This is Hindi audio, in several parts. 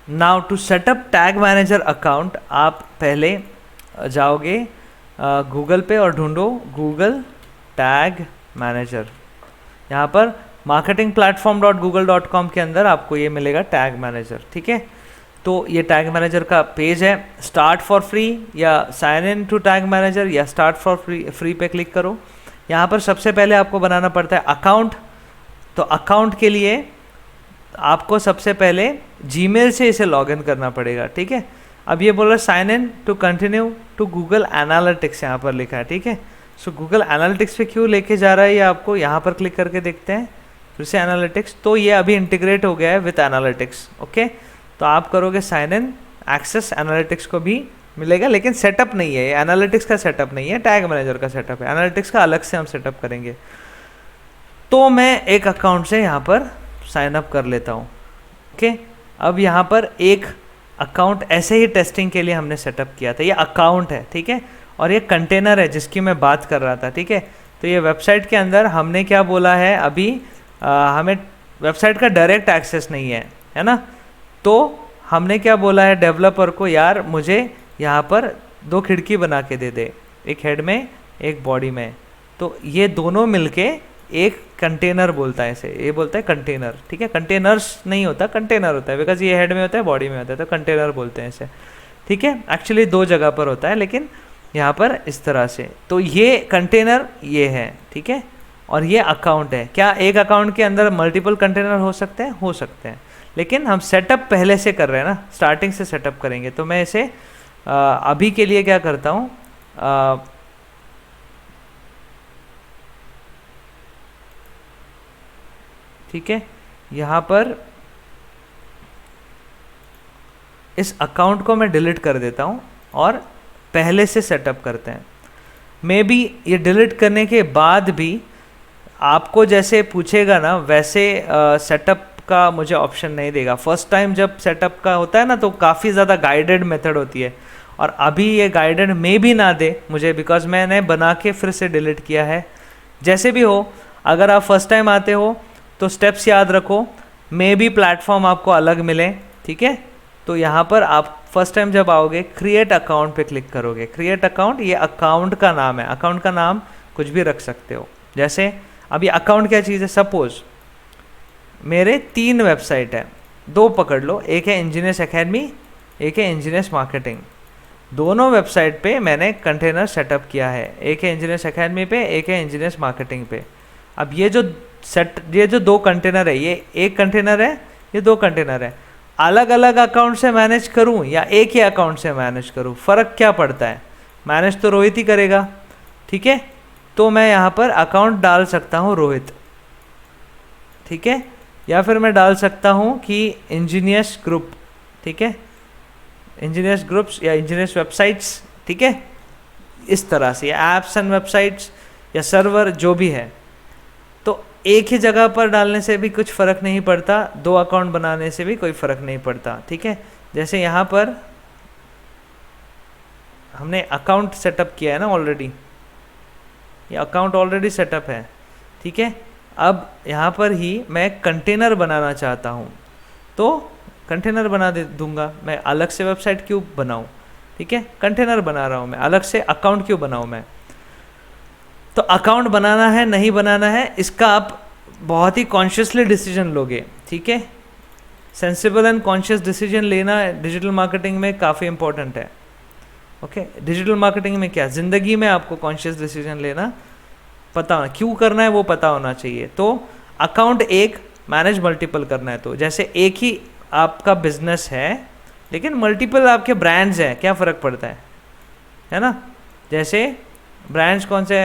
Now to set up tag manager account, आप पहले जाओगे गूगल पे और ढूंढो गूगल टैग मैनेजर। यहाँ पर marketingplatform.google.com के अंदर आपको ये मिलेगा टैग मैनेजर, ठीक है। तो ये टैग मैनेजर का पेज है, स्टार्ट फॉर फ्री या sign in to tag manager या स्टार्ट फॉर फ्री पे क्लिक करो। यहाँ पर सबसे पहले आपको बनाना पड़ता है अकाउंट। तो अकाउंट के लिए आपको सबसे पहले जीमेल से इसे लॉगिन करना पड़ेगा, ठीक है। अब ये बोल रहा है sign in to continue to Google Analytics, यहाँ पर लिखा है, ठीक है। सो गूगल एनालिटिक्स पे क्यों लेके जा रहा है ये आपको यहाँ पर क्लिक करके देखते हैं फिर से एनालिटिक्स। तो ये अभी इंटीग्रेट हो गया है विथ एनालिटिक्स, ओके। तो आप करोगे साइन इन, एक्सेस एनालिटिक्स को भी मिलेगा, लेकिन सेटअप नहीं है, ये एनालिटिक्स का सेटअप नहीं है, टैग मैनेजर का सेटअप है। एनालिटिक्स का अलग से हम सेटअप करेंगे। तो मैं एक अकाउंट से यहाँ पर साइन अप कर लेता हूँ, ओके। अब यहाँ पर एक अकाउंट ऐसे ही टेस्टिंग के लिए हमने सेटअप किया था, ये अकाउंट है, ठीक है। और ये कंटेनर है जिसकी मैं बात कर रहा था, ठीक है। तो ये वेबसाइट के अंदर हमने क्या बोला है, अभी हमें वेबसाइट का डायरेक्ट एक्सेस नहीं है ना। तो हमने क्या बोला है डेवलपर को, यार मुझे यहाँ पर 2 खिड़की बना के दे दे, एक हेड में एक बॉडी में। तो ये दोनों मिलके एक कंटेनर बोलता है इसे, ये बोलता है कंटेनर, ठीक है। कंटेनर्स नहीं होता, कंटेनर होता है, बिकॉज ये हेड में होता है बॉडी में होता है, तो कंटेनर बोलते हैं इसे, ठीक है। एक्चुअली 2 जगह पर होता है, लेकिन यहाँ पर इस तरह से। तो ये कंटेनर ये है, ठीक है। और ये अकाउंट है। क्या एक अकाउंट के अंदर मल्टीपल कंटेनर हो सकते हैं? हो सकते हैं, लेकिन हम सेटअप पहले से कर रहे हैं ना, स्टार्टिंग से सेटअप करेंगे। तो मैं इसे अभी के लिए क्या करता हूँ, ठीक है, यहाँ पर इस अकाउंट को मैं डिलीट कर देता हूँ और पहले से सेटअप करते हैं। मे बी ये डिलीट करने के बाद भी आपको जैसे पूछेगा ना वैसे सेटअप का मुझे ऑप्शन नहीं देगा। फर्स्ट टाइम जब सेटअप का होता है ना तो काफ़ी ज़्यादा गाइडेड मेथड होती है, और अभी ये गाइडेड में भी ना दे मुझे, बिकॉज मैंने बना के फिर से डिलीट किया है। जैसे भी हो, अगर आप फर्स्ट टाइम आते हो तो स्टेप्स याद रखो, मे बी प्लेटफॉर्म आपको अलग मिले, ठीक है। तो यहाँ पर आप फर्स्ट टाइम जब आओगे क्रिएट अकाउंट पे क्लिक करोगे। क्रिएट अकाउंट, ये अकाउंट का नाम है, अकाउंट का नाम कुछ भी रख सकते हो। जैसे अभी अकाउंट क्या चीज़ है, सपोज मेरे 3 वेबसाइट है, 2 पकड़ लो, एक है इंजीनियर्स एकेडमी, एक है इंजीनियर्स मार्केटिंग। दोनों वेबसाइट पे मैंने कंटेनर सेटअप किया है, एक है इंजीनियर्स एकेडमी पे, एक है इंजीनियर्स मार्केटिंग पे। अब ये जो 2 कंटेनर है, ये एक कंटेनर है, ये 2 कंटेनर है। अलग अलग अकाउंट से मैनेज करूं या एक ही अकाउंट से मैनेज करूं, फ़र्क क्या पड़ता है? मैनेज तो रोहित ही करेगा, ठीक है। तो मैं यहाँ पर अकाउंट डाल सकता हूँ रोहित, ठीक है, या फिर मैं डाल सकता हूँ कि इंजीनियर्स ग्रुप, ठीक है, इंजीनियर्स ग्रुप्स या इंजीनियर्स वेबसाइट्स, ठीक है, इस तरह से, या एप्स एंड वेबसाइट्स या सर्वर जो भी है। तो एक ही जगह पर डालने से भी कुछ फ़र्क नहीं पड़ता, 2 अकाउंट बनाने से भी कोई फ़र्क नहीं पड़ता, ठीक है। जैसे यहाँ पर हमने अकाउंट सेटअप किया है ना ऑलरेडी, ये अकाउंट ऑलरेडी सेटअप है, ठीक है। अब यहाँ पर ही मैं कंटेनर बनाना चाहता हूँ, तो कंटेनर बना दूंगा। मैं अलग से वेबसाइट क्यों बनाऊँ, ठीक है, कंटेनर बना रहा हूँ मैं, अलग से अकाउंट क्यों बनाऊँ मैं। तो अकाउंट बनाना है नहीं बनाना है, इसका आप बहुत ही कॉन्शियसली डिसीजन लोगे, ठीक है। सेंसिबल एंड कॉन्शियस डिसीजन लेना डिजिटल मार्केटिंग में काफ़ी इंपॉर्टेंट है, ओके। डिजिटल मार्केटिंग में क्या, ज़िंदगी में आपको कॉन्शियस डिसीजन लेना पता होना, क्यों करना है वो पता होना चाहिए। तो अकाउंट एक, मैनेज मल्टीपल करना है। तो जैसे एक ही आपका बिजनेस है लेकिन मल्टीपल आपके ब्रांड्स हैं, क्या फ़र्क पड़ता है ना। जैसे ब्रांड्स कौन से,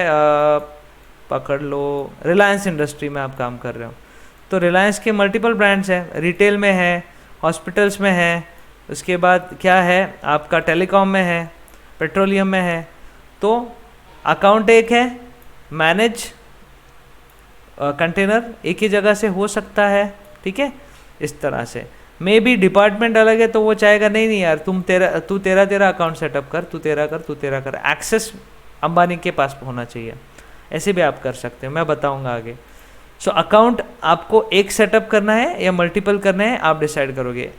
पकड़ लो, रिलायंस इंडस्ट्री में आप काम कर रहे हो तो रिलायंस के मल्टीपल ब्रांड्स हैं, रिटेल में है, हॉस्पिटल्स में है, उसके बाद क्या है आपका टेलीकॉम में है, पेट्रोलियम में है। तो अकाउंट एक है, मैनेज कंटेनर एक ही जगह से हो सकता है, ठीक है, इस तरह से। मे बी डिपार्टमेंट अलग है तो वो चाहेगा नहीं यार तू तेरा अकाउंट सेटअप कर, तू तेरा कर। एक्सेस अंबानी के पास होना चाहिए, ऐसे भी आप कर सकते हो, मैं बताऊंगा आगे। सो अकाउंट आपको एक सेटअप करना है या मल्टीपल करना है, आप डिसाइड करोगे।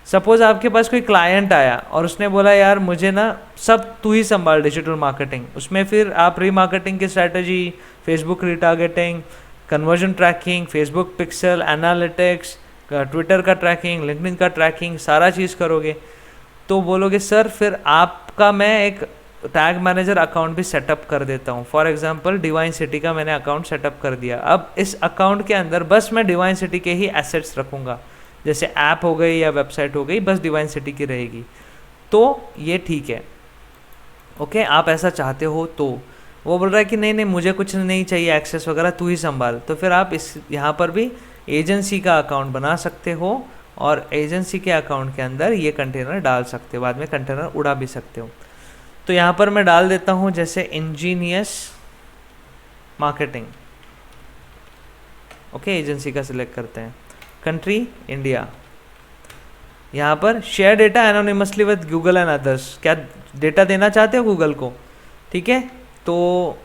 सपोज आपके पास कोई क्लाइंट आया और उसने बोला यार मुझे ना सब तू ही संभाल डिजिटल मार्केटिंग, उसमें फिर आप रीमार्केटिंग की strategy, Facebook retargeting, conversion tracking, Facebook pixel analytics, Twitter का ट्रैकिंग, लिंक्डइन का ट्रैकिंग, सारा चीज़ करोगे तो बोलोगे सर फिर आपका मैं एक टैग मैनेजर अकाउंट भी सेटअप कर देता हूँ। फॉर एग्जांपल डिवाइन सिटी का मैंने अकाउंट सेटअप कर दिया, अब इस अकाउंट के अंदर बस मैं डिवाइन सिटी के ही एसेट्स रखूँगा, जैसे ऐप हो गई या वेबसाइट हो गई, बस डिवाइन सिटी की रहेगी, तो ये ठीक है। ओके, आप ऐसा चाहते हो तो वो बोल रहा है कि नहीं नहीं मुझे कुछ नहीं चाहिए एक्सेस वगैरह, तू ही संभाल, तो फिर आप इस यहाँ पर भी एजेंसी का अकाउंट बना सकते हो और एजेंसी के अकाउंट के अंदर ये कंटेनर डाल सकते हो, बाद में कंटेनर उड़ा भी सकते हो। तो यहाँ पर मैं डाल देता हूँ जैसे इंजीनियस मार्केटिंग। ओके, एजेंसी का सिलेक्ट करते हैं, कंट्री इंडिया। यहाँ पर share data anonymously with Google and others, क्या डेटा देना चाहते हो गूगल को? ठीक है, तो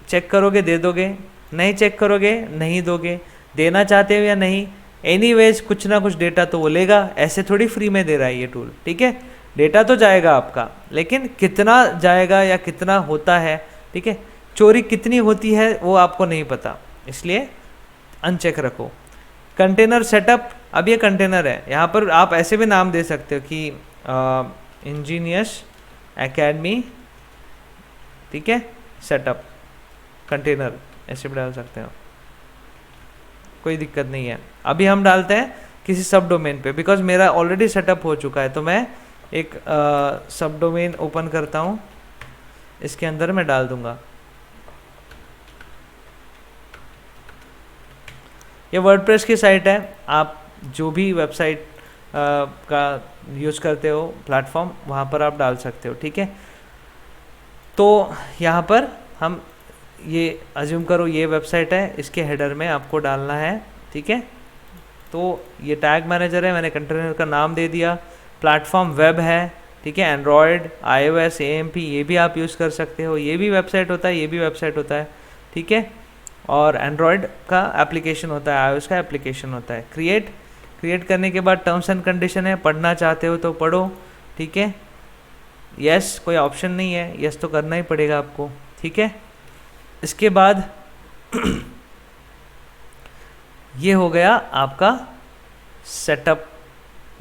चेक करोगे दे दोगे, नहीं चेक करोगे नहीं दोगे, देना चाहते हो या नहीं, एनीवेज कुछ ना कुछ डेटा तो वो लेगा, ऐसे थोड़ी फ्री में दे रहा है ये टूल। ठीक है, डेटा तो जाएगा आपका, लेकिन कितना जाएगा या कितना होता है, ठीक है, चोरी कितनी होती है वो आपको नहीं पता, इसलिए अनचेक रखो। कंटेनर सेटअप, अब ये कंटेनर है, यहाँ पर आप ऐसे भी नाम दे सकते हो कि इंजीनियस एकेडमी, ठीक है, सेटअप कंटेनर, ऐसे भी डाल सकते हो, कोई दिक्कत नहीं है। अभी हम डालते हैं किसी सब डोमेन पे, बिकॉज मेरा ऑलरेडी सेटअप हो चुका है, तो मैं एक सब डोमेन ओपन करता हूँ, इसके अंदर मैं डाल दूंगा। ये वर्डप्रेस की साइट है, आप जो भी वेबसाइट का यूज़ करते हो प्लेटफॉर्म, वहाँ पर आप डाल सकते हो। ठीक है, तो यहाँ पर हम ये अज्यूम करो ये वेबसाइट है, इसके हेडर में आपको डालना है। ठीक है, तो ये टैग मैनेजर है, मैंने कंटेनर का नाम दे दिया, प्लेटफॉर्म वेब है, ठीक है, एंड्रॉयड, iOS, AMP ये भी आप यूज़ कर सकते हो, ये भी वेबसाइट होता है, ये भी वेबसाइट होता है। ठीक है, और एंड्रॉयड का एप्लीकेशन होता है, iOS का एप्लीकेशन होता है। क्रिएट करने के बाद टर्म्स एंड कंडीशन है, पढ़ना चाहते हो तो पढ़ो। ठीक है, यस कोई ऑप्शन नहीं है, यस तो करना ही पड़ेगा आपको। ठीक है, इसके बाद ये हो गया आपका सेटअप,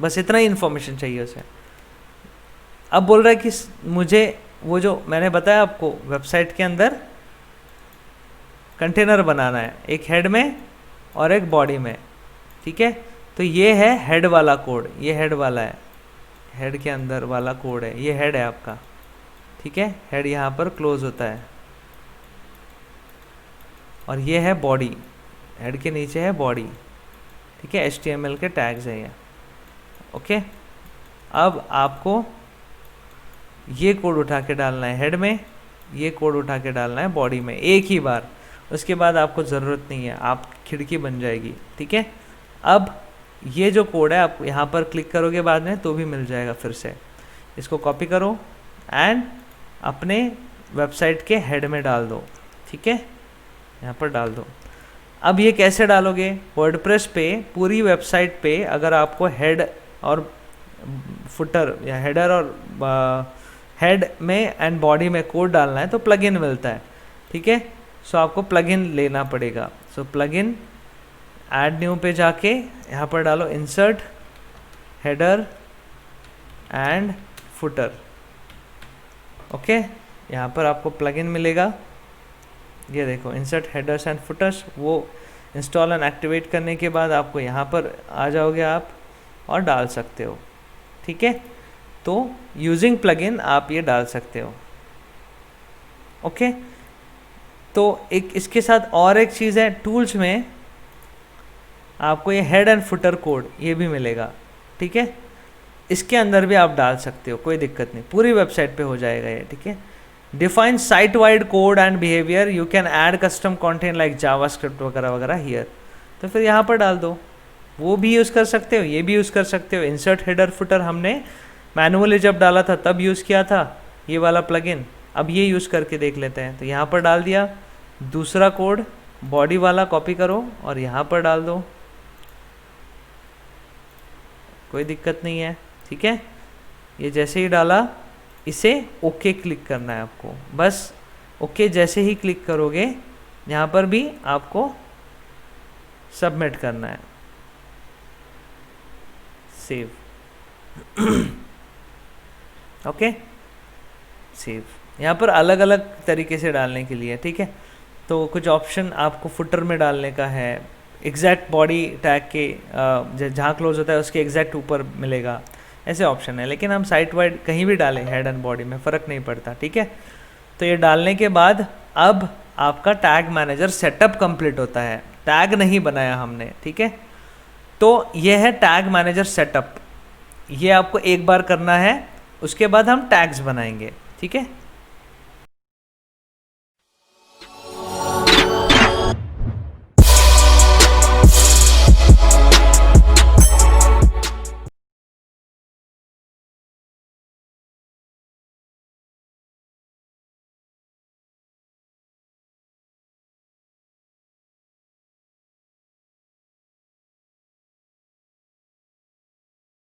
बस इतना ही इन्फॉर्मेशन चाहिए उसे। अब बोल रहा है कि मुझे वो जो मैंने बताया आपको वेबसाइट के अंदर कंटेनर बनाना है, एक हेड में और एक बॉडी में। ठीक है, तो ये है हेड वाला कोड, ये हेड वाला है, हेड के अंदर वाला कोड है, ये हेड है आपका। ठीक है, हेड यहाँ पर क्लोज होता है, और ये है बॉडी, हेड के नीचे है बॉडी। ठीक है, HTML के टैग्स है ये। ओके, अब आपको ये कोड उठा के डालना है हेड में, ये कोड उठा के डालना है बॉडी में एक ही बार, उसके बाद आपको ज़रूरत नहीं है, आप खिड़की बन जाएगी। ठीक है, अब ये जो कोड है आप यहाँ पर क्लिक करोगे बाद में तो भी मिल जाएगा, फिर से इसको कॉपी करो एंड अपने वेबसाइट के हेड में डाल दो। ठीक है, यहाँ पर डाल दो। अब ये कैसे डालोगे? वर्डप्रेस पे पूरी वेबसाइट पे अगर आपको हेड और फुटर या हेडर और हेड में एंड बॉडी में कोड डालना है तो प्लगइन मिलता है। ठीक है, सो आपको प्लगइन लेना पड़ेगा। सो प्लगइन ऐड न्यू पे जाके यहाँ पर डालो insert header and footer. Okay, यहाँ पर आपको प्लगइन मिलेगा, ये देखो इंसर्ट हेडर्स एंड फुटर्स। वो इंस्टॉल एंड एक्टिवेट करने के बाद आपको यहाँ पर आ जाओगे आप और डाल सकते हो। ठीक है, तो यूजिंग प्लगइन आप ये डाल सकते हो। ओके, तो एक इसके साथ और एक चीज़ है, टूल्स में आपको ये हेड एंड फुटर कोड ये भी मिलेगा। ठीक है, इसके अंदर भी आप डाल सकते हो, कोई दिक्कत नहीं, पूरी वेबसाइट पे हो जाएगा ये। ठीक है, define site wide code and behaviour, you can add custom content like JavaScript वगैरह वगैरह हियर, तो फिर यहाँ पर डाल दो, वो भी यूज़ कर सकते हो, ये भी यूज़ कर सकते हो। इंसर्ट हेडर फुटर हमने मैनुअली जब डाला था तब यूज़ किया था ये वाला प्लगइन, अब ये यूज़ करके देख लेते हैं। तो यहाँ पर डाल दिया, दूसरा कोड बॉडी वाला कॉपी करो और यहाँ पर डाल दो। कोई दिक्कत नहीं है, ठीक है। ये जैसे ही डाला, इसे ओके क्लिक करना है आपको, बस ओके जैसे ही क्लिक करोगे यहाँ पर भी आपको सबमिट करना है, सेव। Okay, save. यहाँ पर अलग अलग तरीके से डालने के लिए, ठीक है। तो कुछ ऑप्शन आपको फुटर में डालने का है, एग्जैक्ट बॉडी टैग के जहाँ क्लोज होता है उसके एग्जैक्ट ऊपर मिलेगा, ऐसे ऑप्शन है। लेकिन हम साइट वाइड कहीं भी डालें, हेड एंड बॉडी में फ़र्क नहीं पड़ता, ठीक है। तो ये डालने के बाद अब आपका टैग मैनेजर सेटअप कंप्लीट होता है। टैग नहीं बनाया हमने, ठीक है। तो ये है टैग मैनेजर सेटअप, ये आपको एक बार करना है, उसके बाद हम टैग्स बनाएंगे, ठीक है।